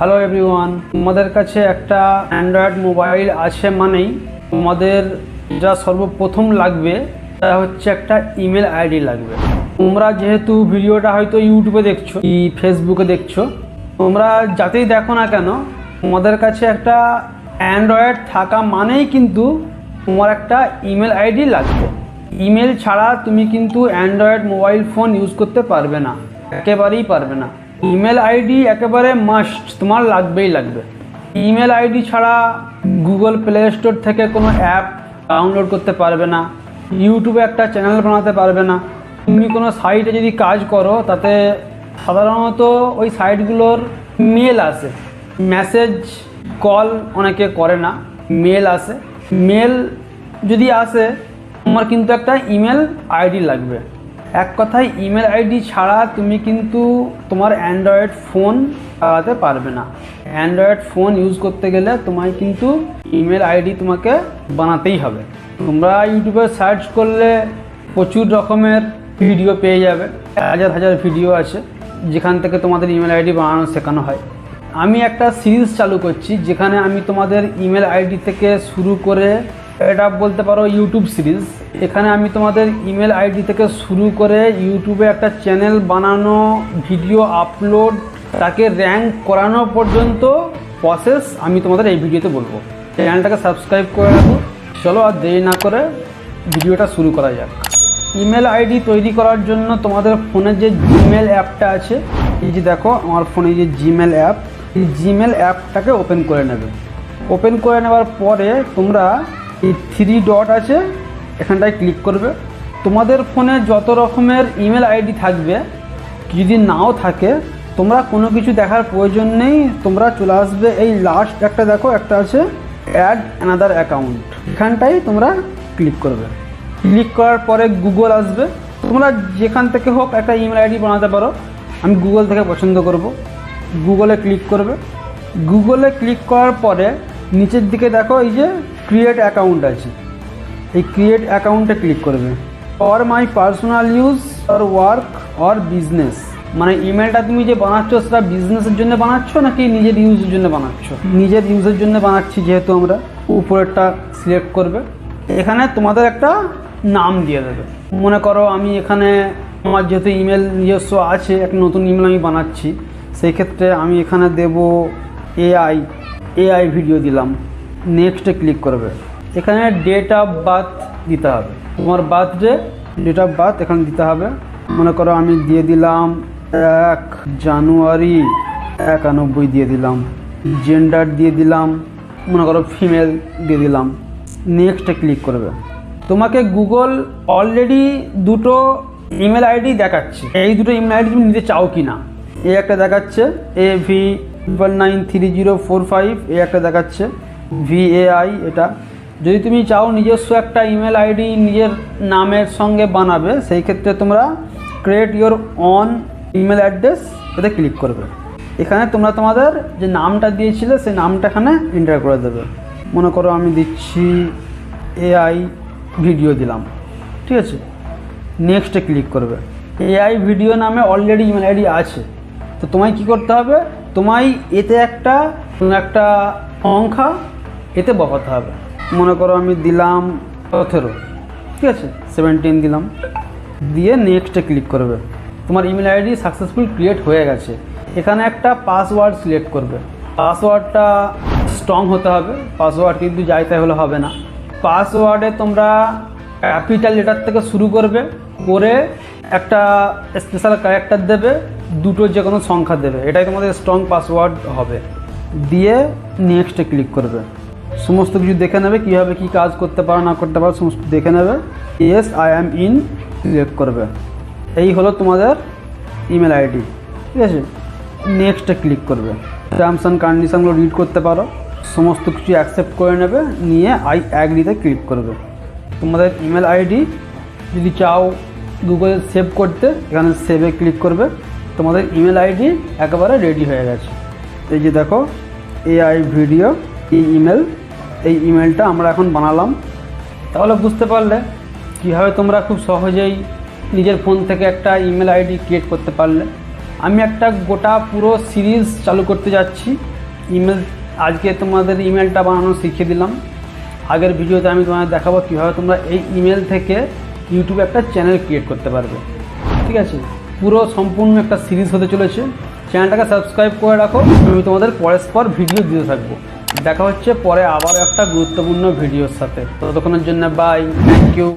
Hello everyone, তোমাদের কাছে একটা অ্যান্ড্রয়েড মোবাইল আছে মানেই তোমাদের যা সর্বপ্রথম লাগবে তা হচ্ছে একটা ইমেল আইডি লাগবে। তোমরা যেহেতু ভিডিওটা হয়তো ইউটিউবে দেখছো কি ফেসবুকে দেখছো, তোমরা যাতেই দেখো না কেন তোমাদের কাছে একটা অ্যান্ড্রয়েড থাকা মানেই কিন্তু তোমার একটা ইমেল আইডি লাগবে। ইমেল ছাড়া তুমি কিন্তু অ্যান্ড্রয়েড মোবাইল ফোন ইউজ করতে পারবে না, একেবারেই পারবে না। ইমেল আইডি একেবারে মাস্ট, তোমার লাগবেই লাগবে। ইমেল আইডি ছাড়া গুগল প্লে স্টোর থেকে কোনো অ্যাপ ডাউনলোড করতে পারবে না, ইউটিউবে একটা চ্যানেল বানাতে পারবে না। তুমি কোনো সাইটে যদি কাজ করো তাতে সাধারণত ওই সাইটগুলোর মেল আসে, মেসেজ কল অনেকে করে না, মেল আসে। মেল যদি আসে তোমার কিন্তু একটা ইমেল আইডি লাগবে। এক কথায় ইমেল আইডি ছাড়া তুমি কিন্তু তোমার অ্যান্ড্রয়েড ফোন চালাতে পারবে না। অ্যান্ড্রয়েড ফোন ইউজ করতে গেলে তোমায় কিন্তু ইমেল আইডি তোমাকে বানাতেই হবে। তোমরা ইউটিউবে সার্চ করলে প্রচুর রকমের ভিডিও পেয়ে যাবে, হাজার হাজার ভিডিও আছে যেখান থেকে তোমাদের ইমেল আইডি বানানো শেখানো হয়। আমি একটা সিরিজ চালু করছি যেখানে আমি তোমাদের ইমেল আইডি থেকে শুরু করে, এটা বলতে পারো ইউটিউব সিরিজ, এখানে আমি তোমাদের ইমেল আইডি থেকে শুরু করে ইউটিউবে একটা চ্যানেল বানানো, ভিডিও আপলোড, তাকে র্যাঙ্ক করানো পর্যন্ত প্রসেস আমি তোমাদের এই ভিডিওতে বলবো। চ্যানেলটাকে সাবস্ক্রাইব করে রাখো। চলো আর দেরি না করে ভিডিওটা শুরু করা যাক। ইমেল আইডি তৈরি করার জন্য তোমাদের ফোনে যে জিমেল অ্যাপটা আছে, এই যে দেখো আমার ফোনে যে জিমেল অ্যাপ, এই জিমেল অ্যাপটাকে ওপেন করে নেবে। ওপেন করে নেওয়ার পরে তোমরা এই 3 ডট আছে এখানটায় ক্লিক করবে। তোমাদের ফোনে যত রকমের ইমেল আইডি থাকবে, যদি নাও থাকে তোমরা কোনো কিছু দেখার প্রয়োজন নেই, তোমরা চলে আসবে এই লাস্ট একটা দেখো, একটা আছে অ্যাড অ্যানাদার অ্যাকাউন্ট, এখানটাই তোমরা ক্লিক করবে। ক্লিক করার পরে গুগল আসবে, তোমরা যেখান থেকে হোক একটা ইমেল আইডি বানাতে পারো। আমি গুগল থেকে পছন্দ করব। গুগলে ক্লিক করবে। গুগলে ক্লিক করার পরে নিচের দিকে দেখো এই যে ক্রিয়েট অ্যাকাউন্ট আছে, এই ক্রিয়েট অ্যাকাউন্টে ক্লিক করবে। For my personal use or work or business, মানে ইমেলটা তুমি যে বানাচ্ছ সেটা বিজনেসের জন্য বানাচ্ছ নাকি নিজের ইউজের জন্য বানাচ্ছ? নিজের ইউজের জন্য বানাচ্ছি যেহেতু আমরা, উপরেরটা সিলেক্ট করবে। এখানে তোমাদের একটা নাম দিয়ে দেবে। মনে করো আমি এখানে আমার যেহেতু ইমেল নিজস্ব আছে, একটা নতুন ইমেল আমি বানাচ্ছি, সেই ক্ষেত্রে আমি এখানে দেব এআই ভিডিও দিলাম। নেক্সটে ক্লিক করবে। এখানে ডেট অফ বার্থ দিতে হবে, তোমার বার্থডে ডেট অফ বার্থ এখানে দিতে হবে। মনে করো আমি দিয়ে দিলাম 1 জানুয়ারি 91 দিয়ে দিলাম। জেন্ডার দিয়ে দিলাম, মনে করো ফিমেল দিয়ে দিলাম। নেক্সটে ক্লিক করবে। তোমাকে গুগল অলরেডি দুটো ইমেল আইডি দেখাচ্ছে, এই দুটো ইমেল আইডি তুমি নিতে চাও কি না। এই একটা দেখাচ্ছে AV993045, এই একটা দেখাচ্ছে VAI, এটা যদি তুমি চাও নিজস্ব একটা ইমেল আইডি নিজের নামের সঙ্গে বানাবে, সেই ক্ষেত্রে তোমরা create your on email address এতে ক্লিক করবে। এখানে তোমরা তোমাদের যে নামটা দিয়েছিলে সেই নামটা এখানে এন্টার করে দেবে। মনে করো আমি দিচ্ছি AI ভিডিও দিলাম, ঠিক আছে। নেক্সটে ক্লিক করবে। AI ভিডিও নামে অলরেডি ইমেল আইডি আছে, তো তোমায় কী করতে হবে, তোমায় এতে একটা সংখ্যা এতে বসাতে হবে। মনে করো আমি দিলাম 17, ঠিক আছে, 17 দিলাম। দিয়ে নেক্সটে ক্লিক করবে। তোমার ইমেল আইডি সাকসেসফুল ক্রিয়েট হয়ে গেছে। এখানে একটা পাসওয়ার্ড সিলেক্ট করবে। পাসওয়ার্ডটা স্ট্রং হতে হবে, পাসওয়ার্ড কিন্তু যাই তাই হলে হবে না। পাসওয়ার্ডে তোমরা ক্যাপিটাল লেটার থেকে শুরু করবে, করে একটা স্পেশাল ক্যারেক্টার দেবে, দুটো যে কোনো সংখ্যা দেবে, এটাই তোমাদের স্ট্রং পাসওয়ার্ড হবে। দিয়ে নেক্সটে ক্লিক করবে। সমস্ত কিছু দেখে নেবে, কীভাবে কী কাজ করতে পারো না করতে পারো সমস্ত দেখে নেবে। Yes I am in select করবে। এই হলো তোমাদের ইমেল আইডি, ঠিক আছে। নেক্সটে ক্লিক করবে। টার্মস অ্যান্ড কন্ডিশনগুলো রিড করতে পারো, সমস্ত কিছু অ্যাকসেপ্ট করে নেবে, নিয়ে আই অ্যাগ্রিতে ক্লিক করবে। তোমাদের ইমেল আইডি যদি চাও গুগলে সেভ করতে, এখানে সেভে ক্লিক করবে। তোমাদের ইমেল আইডি একেবারে রেডি হয়ে গেছে। এই যে দেখো AI ভিডিও এই ইমেলটা আমরা এখন বানালাম। তাহলে বুঝতে পারলে কীভাবে তোমরা খুব সহজেই নিজের ফোন থেকে একটা ইমেল আইডি ক্রিয়েট করতে পারলে। আমি একটা গোটা পুরো সিরিজ চালু করতে যাচ্ছি। ইমেল আজকে তোমাদের ইমেলটা বানানো শিখিয়ে দিলাম। আগের ভিডিওতে আমি তোমাদের দেখাবো কীভাবে তোমরা এই ইমেল থেকে ইউটিউবে একটা চ্যানেল ক্রিয়েট করতে পারবে। ঠিক আছে, পুরো সম্পূর্ণ একটা সিরিজ হতে চলেছে। চ্যানেলটাকে সাবস্ক্রাইব করে রাখো, আমি তোমাদের পরস্পর ভিডিও দিতে থাকবো। দেখা হচ্ছে পরে আবার একটা গুরুত্বপূর্ণ ভিডিওর সাথে। ততক্ষণের জন্য বাই, থ্যাংক ইউ।